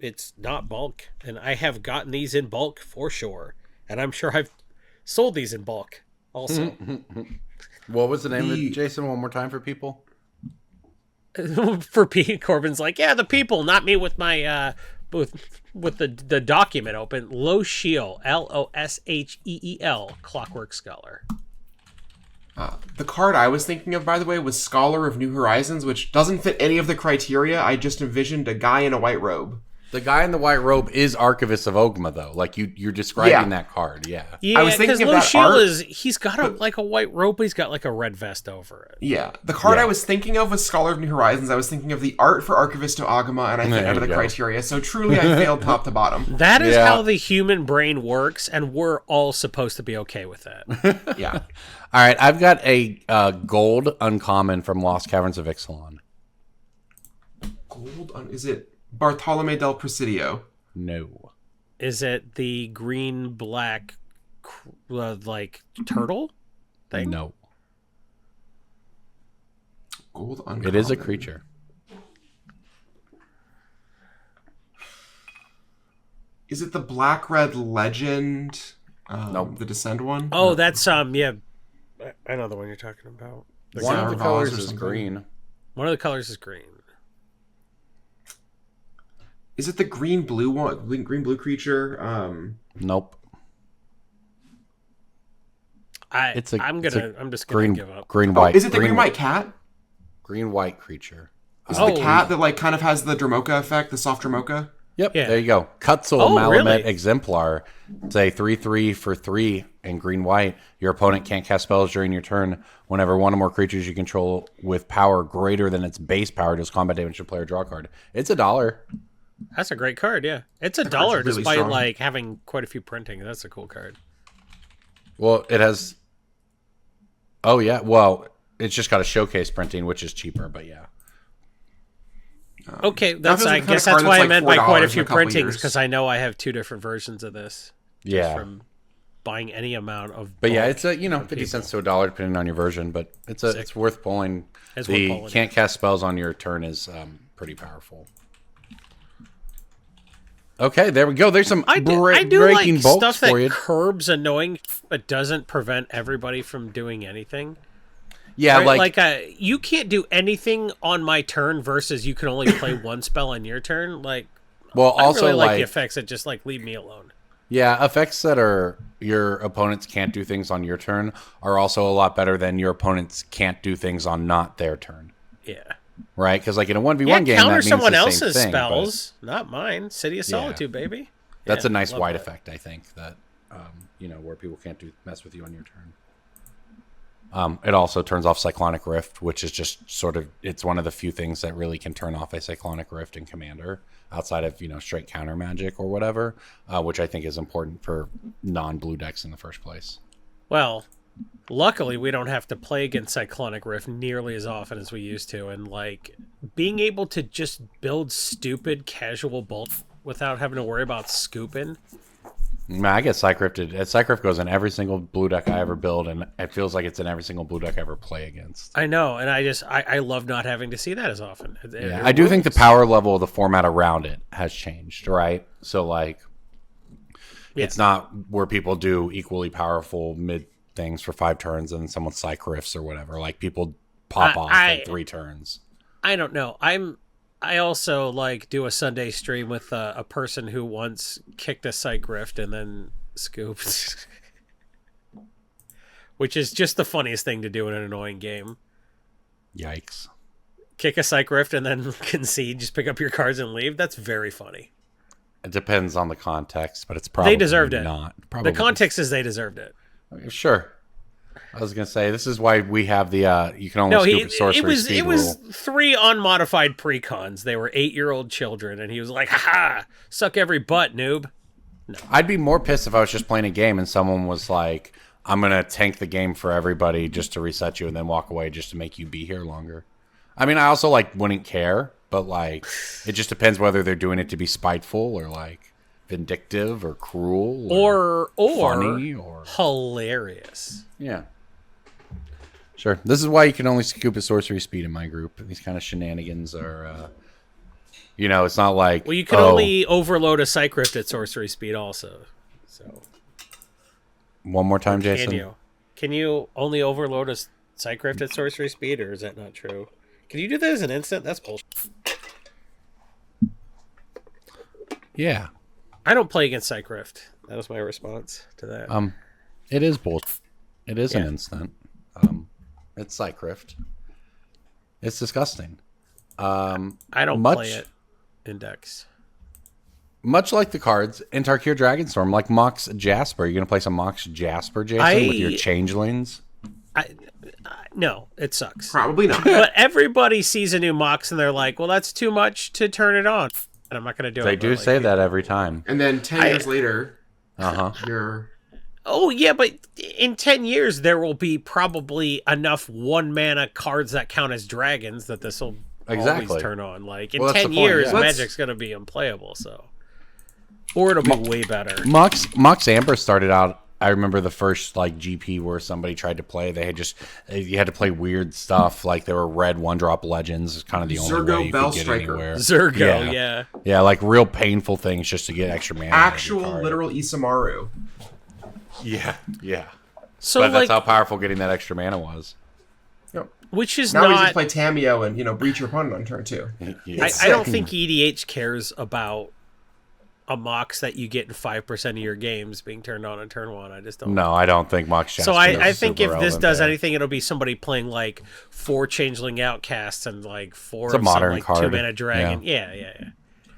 It's not bulk, and I have gotten these in bulk for sure, and I'm sure I've sold these in bulk also. What was the name of it, Jason, one more time for people? For Pete, Corbin's like, yeah, the people, not me with my with the document open. Lochiel, Losheel, Clockwork Scholar. The card I was thinking of, by the way, was Scholar of New Horizons, which doesn't fit any of the criteria. I just envisioned a guy in a white robe. The guy in the white robe is Archivist of Ogma, though. Like you're describing that card, yeah. Yeah, I was thinking because of that art, he's got a white robe, but he's got like a red vest over it. Yeah, the card Yeah. I was thinking of was Scholar of New Horizons. I was thinking of the art for Archivist of Ogma, and I fit There out of you the go. criteria. So truly, I failed top to bottom. That is Yeah. how the human brain works, and we're all supposed to be okay with that. Yeah. All right, I've got a gold uncommon from Lost Caverns of Ixalan. Gold on, is it Bartolome del Presidio? No. Is it the green black like turtle thing? No. Gold uncommon. It is a creature. Is it the Black Red Legend? Nope. The Descend one? Oh, No. that's yeah. I know the one you're talking about. One of the Zarvaz colors or is something. green. One of the colors is green. Is it the green blue one? Green blue creature? Nope. I'm just gonna Green, give up. green, Oh, white. is it the green white cat? Green, white creature. Is it the cat that like kind of has the Dromoka effect, the soft Dromoka? Yep, Yeah. there you go. Kutzel Oh, Malamet really? Exemplar. Say 3/3 for 3 in green white. Your opponent can't cast spells during your turn. Whenever one or more creatures you control with power greater than its base power does combat damage to a player, draw a card. It's $1. That's a great card. Yeah, it's $1 card's really despite strong. like having quite a few printing. That's a cool card. Well, it has. Oh yeah. Well, it's just got a showcase printing, which is cheaper, but yeah. Okay, That that's feels I like the guess kind that's of card why I that's meant like by quite a $4 few in a couple printings years. because I know I have 2 different versions of this. just Yeah. from buying any amount of. But yeah, bulk it's a from 50 people. cents to $1 depending on your version, but it's worth pulling. It's The worth pulling. can't cast spells on your turn is pretty powerful. Okay, there we go. There's some I do breaking like bolts stuff for that you. curbs annoying, but doesn't prevent everybody from doing anything. Yeah, Right? You can't do anything on my turn versus you can only play one spell on your turn. Like, well, I also really like like the effects that just like leave me alone. yeah, effects that are your opponents can't do things on your turn are also a lot better than your opponents can't do things on not their turn. Yeah. Right? Because like in a 1v1 Yeah, game, counter that means someone the same else's thing, but spells, not mine. City of Solitude, baby. That's Yeah, a nice love white that. effect, I think, that where people can't mess with you on your turn. It also turns off Cyclonic Rift, which is just sort of it's one of the few things that really can turn off a Cyclonic Rift in Commander outside of straight counter magic or whatever, which I think is important for non-blue decks in the first place. Well, luckily we don't have to play against Cyclonic Rift nearly as often as we used to, and like being able to just build stupid casual bulk without having to worry about scooping. I get Cycrifted. Cycrift goes in every single blue deck I ever build, and it feels like it's in every single blue deck I ever play against. I know, and I love not having to see that as often. Yeah, I do think the power level of the format around it has changed, right? So like, it's not where people do equally powerful mid things for 5 turns and then someone Cycrifts or whatever. Like people pop off in 3 turns. I don't know. I also like do a Sunday stream with a person who once kicked a Psych Rift and then scooped, which is just the funniest thing to do in an annoying game. Yikes! Kick a Psych Rift and then concede, just pick up your cards and leave. That's very funny. It depends on the context, but it's probably They deserved it. not. Probably The context is they deserved it. Sure. I was gonna say this is why we have the you can only scoop at sorcery speed it was rule. 3 unmodified precons. They were 8-year-old children, and he was like, "Ha suck every butt, noob." I'd be more pissed if I was just playing a game and someone was like, "I'm gonna tank the game for everybody just to reset you and then walk away just to make you be here longer." I mean, I also like wouldn't care, but like it just depends whether they're doing it to be spiteful or like vindictive or cruel Or funny or hilarious. yeah. Sure. This is why you can only scoop at sorcery speed in my group. These kind of shenanigans are, it's not like... Well, you can only overload a Psych Rift at sorcery speed also. So One more time, Jason. Can you only overload a Psych Rift at sorcery speed, or is that not true? Can you do that as an instant? That's bullshit. Yeah. I don't play against Psych Rift. That was my response to that. It is bullshit. It is an instant. It's Cycrift. It's disgusting. I don't play it in decks. Much like the cards in Tarkir Dragonstorm, like Mox Jasper. You're going to play some Mox Jasper, Jason, with your changelings? No, it sucks. Probably not. But everybody sees a new Mox and they're like, well, that's too much to turn it on. And I'm not going to do it. They do say that every time. And then 10 years later, you're... Oh, yeah, but in 10 years, there will be probably enough 1-mana cards that count as dragons that this will always turn on. Like, in 10 years, Magic's going to be unplayable, so... Or it'll be way better. Mox Amber started out, I remember the first like GP where somebody tried to play. They had you had to play weird stuff. Like there were red 1-drop legends. It's kind of the only way you could get anywhere. Zergo, yeah. Yeah, like real painful things just to get extra mana. Actual literal Isamaru. Yeah. So but that's how powerful getting that extra mana was. Yep. Which is now not... you just play Tameo and breach your opponent on turn 2. I don't think EDH cares about a Mox that you get in 5% of your games being turned on turn 1. I just don't. No, I don't think Mox Jasper. So I think if this does there. anything, it'll be somebody playing like 4 Changeling Outcasts and like 4 It's a modern some, like, card. 2-mana Dragon. Yeah.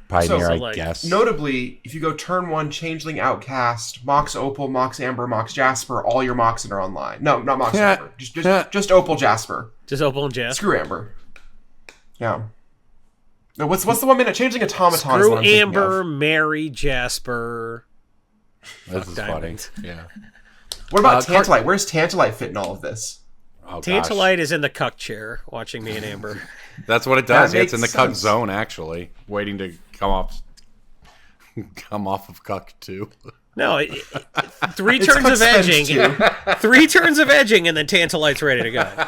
Pioneer, So, I like, guess. Notably, if you go turn 1, Changeling Outcast, Mox Opal, Mox Amber, Mox Jasper, all your Moxen are online. No, not Mox Amber. Just Opal Jasper. Just Opal and Jasper. Screw Amber. Yeah. No, what's the 1-minute Changeling Automaton? Screw Amber, Mary, Jasper. This is funny. Yeah. What about Tantalite? Where's Tantalite fit in all of this? Oh, Tantalite is in the cuck chair watching me and Amber. That's what it does. That It's in the makes cuck sense. zone, actually, waiting to come off of cuck 2. No, 3 It's turns cuck of spend edging. too. 3 turns of edging, and then Tantalite's ready to go.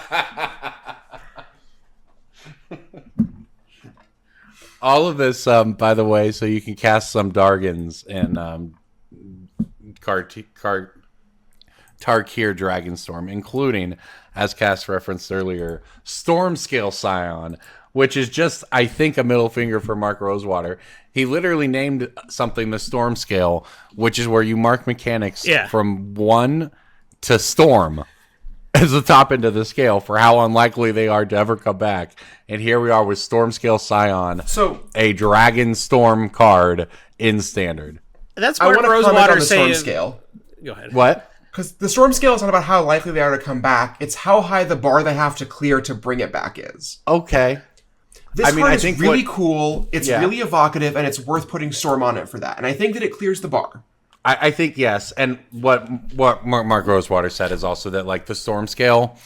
All of this, by the way, so you can cast some Dargans and Tarkir Dragonstorm, including, as Cass referenced earlier, Stormscale Scion, which is just, I think, a middle finger for Mark Rosewater. He literally named something the Stormscale, which is where you mark mechanics from 1 to Storm as the top end of the scale for how unlikely they are to ever come back. And here we are with Stormscale Scion, a Dragon Storm card in Standard. That's I Mark want to comment on Rosewater the saying. Storm Scale. Go ahead. What? Because the Storm Scale is not about how likely they are to come back. It's how high the bar they have to clear to bring it back is. Okay. This card is think really cool. It's really evocative, and it's worth putting Storm on it for that. And I think that it clears the bar. I think yes, and what Mark Rosewater said is also that like the Storm Scale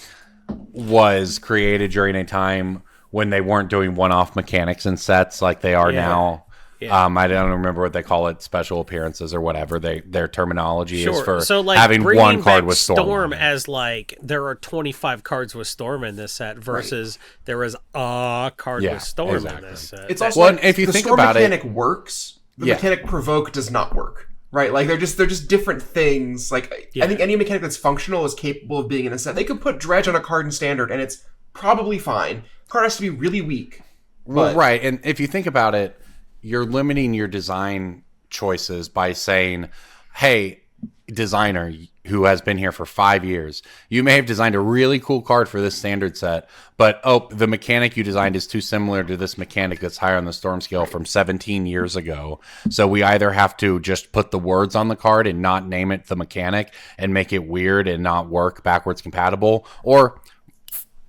was created during a time when they weren't doing one-off mechanics and sets like they are now. Yeah. I don't remember what they call it, special appearances or whatever. Their terminology is for so, like, having bringing one card back with Storm. as like there are 25 cards with Storm in this set versus there was a card with Storm in this set. It's also Well, like, if you the think Storm about it- mechanic works. The mechanic Provoke does not work. Right? Like they're just different things. Like I think any mechanic that's functional is capable of being in a set. They could put Dredge on a card in Standard and it's probably fine. The card has to be really weak. Well, right, and if you think about it, you're limiting your design choices by saying, hey, designer who has been here for 5 years, you may have designed a really cool card for this Standard set, but the mechanic you designed is too similar to this mechanic that's higher on the Storm Scale from 17 years ago. So we either have to just put the words on the card and not name it the mechanic and make it weird and not work backwards compatible, or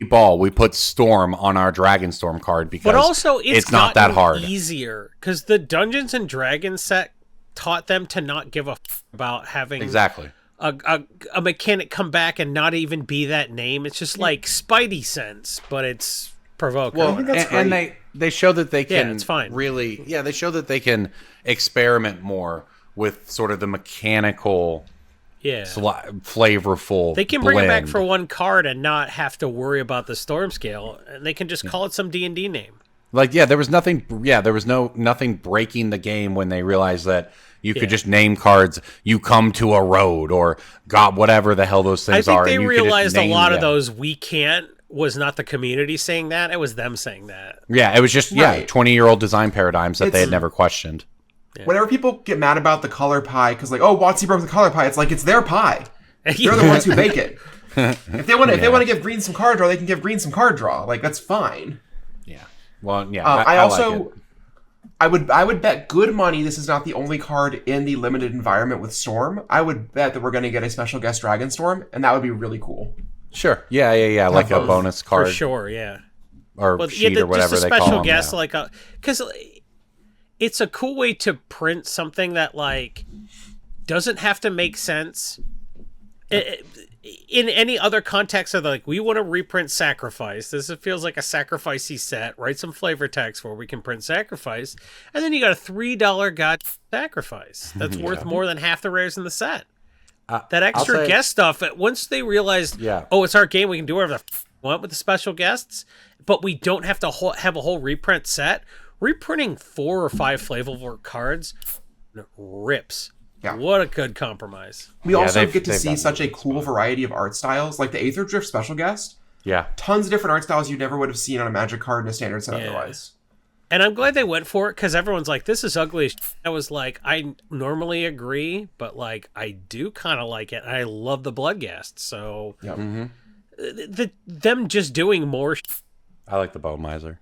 we put Storm on our Dragonstorm card because but also it's not that hard. Easier because the Dungeons and Dragons set taught them to not give a about having a mechanic come back and not even be that name. It's just like Spidey sense, but it's Provoker. Well, and they show that they can it's fine. Really, they show that they can experiment more with sort of the mechanical, flavorful. They can bring it back for one card and not have to worry about the Storm Scale, and they can just call it some D&D name. Like, there was nothing. There was nothing breaking the game when they realized that you could just name cards. You come to a road, or God, whatever the hell those things are. I think they and realized a lot of those we can't was not the community saying that; it was them saying that. Yeah, it was just 20-year-old design paradigms that they had never questioned. Yeah. Whenever people get mad about the color pie because like, oh, WotC broke the color pie, it's like it's their pie. They're the ones who bake it. If they want to give green some card draw, they can give green some card draw. Like that's fine. Well, I I would bet good money this is not the only card in the limited environment with Storm. I would bet that we're going to get a special guest Dragonstorm, and that would be really cool. Sure. Yeah. Like a bonus card. For sure, yeah. Or sheet or whatever just a they special call them. guest, like because it's a cool way to print something that like doesn't have to make sense. In any other context of like, we want to reprint Sacrifice. This feels like a Sacrificey set. Write some flavor text where we can print Sacrifice. And then you got a $3 God Sacrifice. That's worth more than half the rares in the set. That extra guest stuff, once they realized, oh, it's our game, we can do whatever the we want with the special guests, but we don't have to have a whole reprint set. Reprinting 4 or 5 flavorful cards rips. Yeah. What a good compromise. We also get to see such a cool variety of art styles, like the Aether Drift special guest. Yeah. Tons of different art styles you never would have seen on a Magic card in a standard set otherwise. And I'm glad they went for it, because everyone's like, this is ugly as shit. I was like, I normally agree, but like, I do kind of like it. I love the Bloodghast, so them just doing more I like the Bone Miser.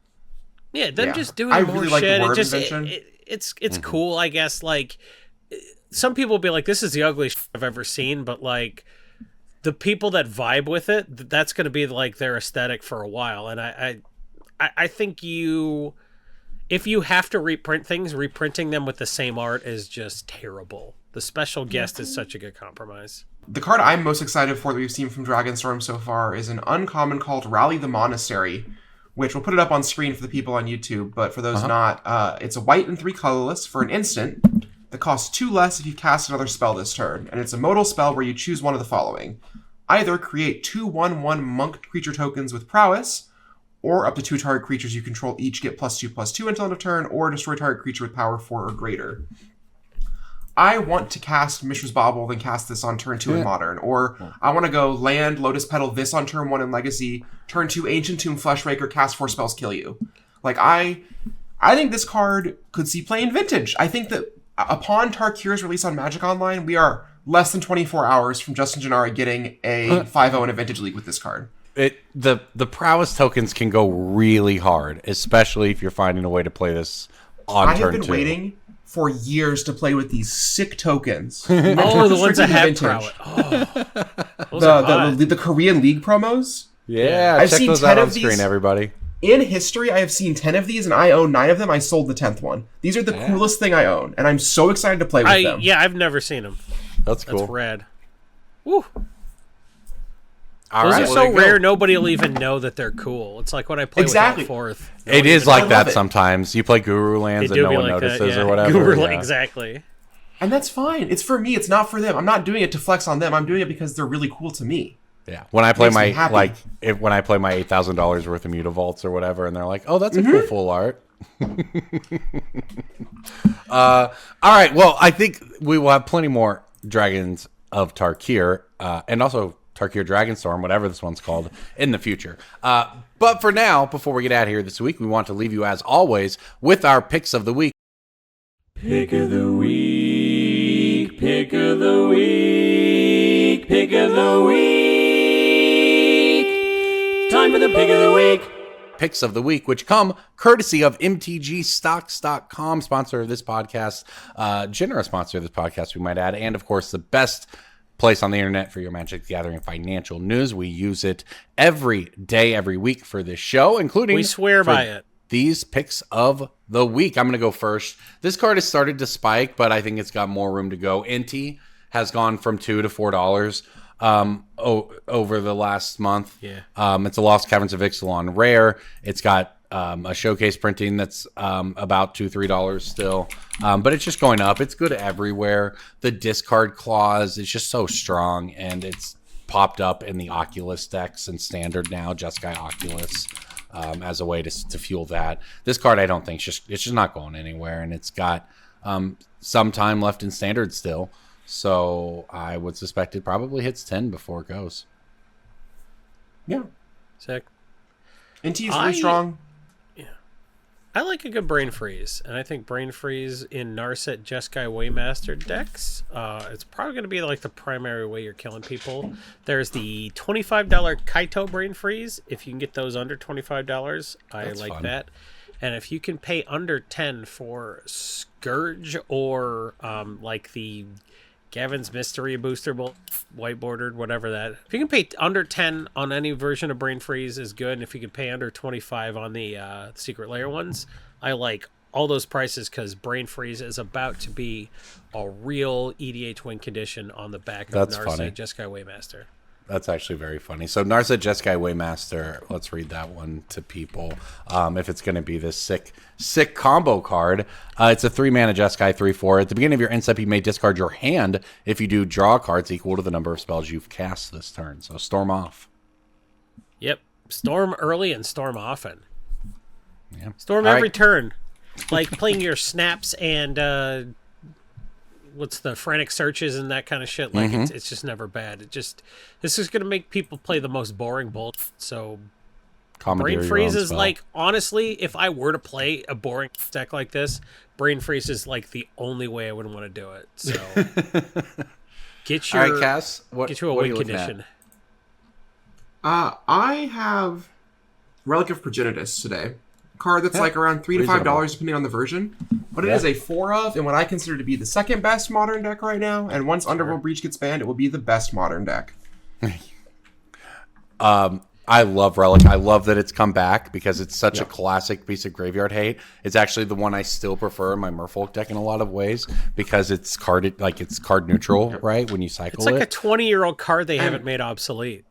Yeah, them just doing I more really like shit. the word invention. It's cool, I guess. Like, some people will be like, this is the ugliest shit I've ever seen, but like, the people that vibe with it, that's going to be like their aesthetic for a while. And I think if you have to reprint things, reprinting them with the same art is just terrible. The special guest is such a good compromise. The card I'm most excited for that we've seen from Dragonstorm so far is an uncommon called Rally the Monastery, which we'll put it up on screen for the people on YouTube, but for those not, it's a white and 3 colorless for an instant that costs 2 less if you cast another spell this turn, and it's a modal spell where you choose one of the following. Either create 2 1/1 monk creature tokens with prowess, or up to 2 target creatures you control each get +2/+2 until end of turn, or destroy target creature with power 4 or greater. I want to cast Mishra's Bauble, then cast this on turn 2 in Modern. Or I want to go land, Lotus Petal, this on turn 1 in Legacy, turn 2 Ancient Tomb, Fleshraker, cast 4 spells, kill you. Like, I think this card could see play in Vintage. I think that upon Tarkir's release on Magic Online, we are less than 24 hours from Justin Gennari getting a 5-0 in a Vintage League with this card. The prowess tokens can go really hard, especially if you're finding a way to play this on turn 2. I have been waiting for years to play with these sick tokens. Oh, the ones that have prowess. Oh, the Korean League promos. Yeah, I've check seen those 10 out on of these. screen, everybody. In history, I have seen 10 of these, and I own 9 of them. I sold the 10th one. These are the coolest thing I own, and I'm so excited to play with them. Yeah, I've never seen them. That's cool. That's rad. Woo. All Those right, are so rare, nobody will even know that they're cool. It's like when I play with that fourth. It is like that sometimes. You play Guru Lands and no one notices or whatever. Exactly. And that's fine. It's for me. It's not for them. I'm not doing it to flex on them. I'm doing it because they're really cool to me. Yeah. When I play my when I play my $8,000 worth of Mutavaults or whatever, and they're like, "Oh, that's a cool full art." All right. Well, I think we will have plenty more Dragons of Tarkir, and also Tarkir Dragonstorm, whatever this one's called, in the future. But for now, before we get out of here this week, we want to leave you, as always, with our picks of the week. Pick of the week, pick of the week, pick of the week. Time for the pick of the week. Picks of the week, which come courtesy of MTGstocks.com, sponsor of this podcast, generous sponsor of this podcast, we might add, and of course, the best place on the internet for your Magic the Gathering financial news. We use it every day, every week for this show, including we swear by it. These picks of the week. I'm going to go first. This card has started to spike, but I think it's got more room to go. Inti has gone from $2 to $4 over the last month. Yeah. It's a Lost Caverns of Ixalan rare. It's got a showcase printing that's about $2-3 still, but it's just going up. It's good everywhere. The discard clause is just so strong, and it's popped up in the Oculus decks and standard now, Jeskai Oculus, as a way to fuel that. This card, I don't think it's just not going anywhere, and it's got some time left in standard still, so I would suspect it probably hits 10 before it goes. Yeah, sick. Inti is really strong. I like a good Brain Freeze, and I think Brain Freeze in Narset Jeskai Waymaster decks, it's probably going to be like the primary way you're killing people. There's the $25 Kaito Brain Freeze. If you can get those under $25, I like that. And if you can pay under 10 for Scourge or like the Gavin's Mystery Booster Bolt, white bordered, whatever that. If you can pay under 10 on any version of Brain Freeze is good. And if you can pay under 25 on the Secret Lair ones, I like all those prices because Brain Freeze is about to be a real EDH win condition on the back of Narset Jeskai Waymaster. That's actually very funny. So Narset Jeskai Waymaster, let's read that one to people. If it's going to be this sick combo card, it's a 3-mana Jeskai 3/4. At the beginning of your end step, you may discard your hand. If you do, draw cards equal to the number of spells you've cast this turn. So storm off. Yep. Storm early and storm often. Yeah. Storm every turn. Like playing your snaps and what's the frantic searches and that kind of shit. Like it's just never bad. This is gonna make people play the most boring bullshit. So Brain Freeze is like, honestly, if I were to play a boring deck like this, Brain Freeze is like the only way I would want to do it. So get your all right, Cass, get you a win condition. I have Relic of Progenitus today. Card that's like around $3 to $5 depending on the version, but it is a 4 of in what I consider to be the second best modern deck right now. And once Underworld Breach gets banned, it will be the best modern deck. I love Relic. I love that it's come back because it's such a classic piece of graveyard hate. It's actually the one I still prefer in my Merfolk deck in a lot of ways because it's carded like it's card neutral, right? When you cycle it's like a 20-year-old card they haven't made obsolete.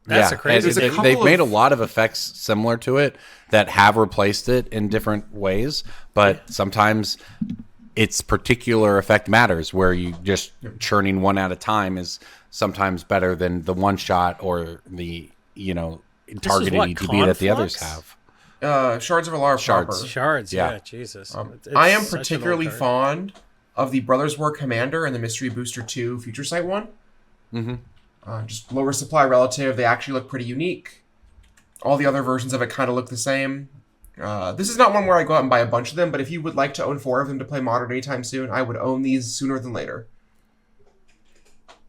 That's a crazy thing. They've made a lot of effects similar to it that have replaced it in different ways, but sometimes its particular effect matters where you just churning one at a time is sometimes better than the one shot or the, targeted ETB that the others have. Shards of Alara proper. Shards, yeah, Jesus. I am particularly fond of the Brothers War Commander and the Mystery Booster 2 Future Sight one. Mm-hmm. Just lower supply relative. They actually look pretty unique. All the other versions of it kind of look the same. This is not one where I go out and buy a bunch of them, but if you would like to own 4 of them to play Modern anytime soon, I would own these sooner than later.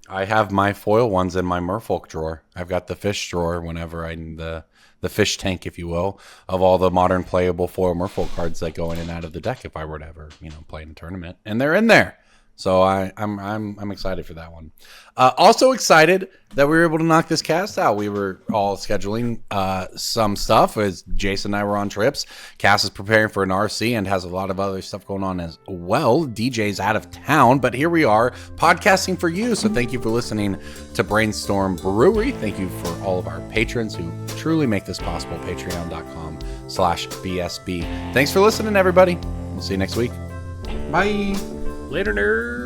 I have my foil ones in my Merfolk drawer. I've got the fish drawer whenever I need the fish tank, if you will, of all the modern playable foil Merfolk cards that go in and out of the deck if I were to ever, play in a tournament. And they're in there. So I'm excited for that one. Also excited that we were able to knock this cast out. We were all scheduling some stuff as Jason and I were on trips. Cass is preparing for an RC and has a lot of other stuff going on as well. DJ's out of town, but here we are podcasting for you. So thank you for listening to Brainstorm Brewery. Thank you for all of our patrons who truly make this possible. Patreon.com/BSB. Thanks for listening, everybody. We'll see you next week. Bye. Later, nerds.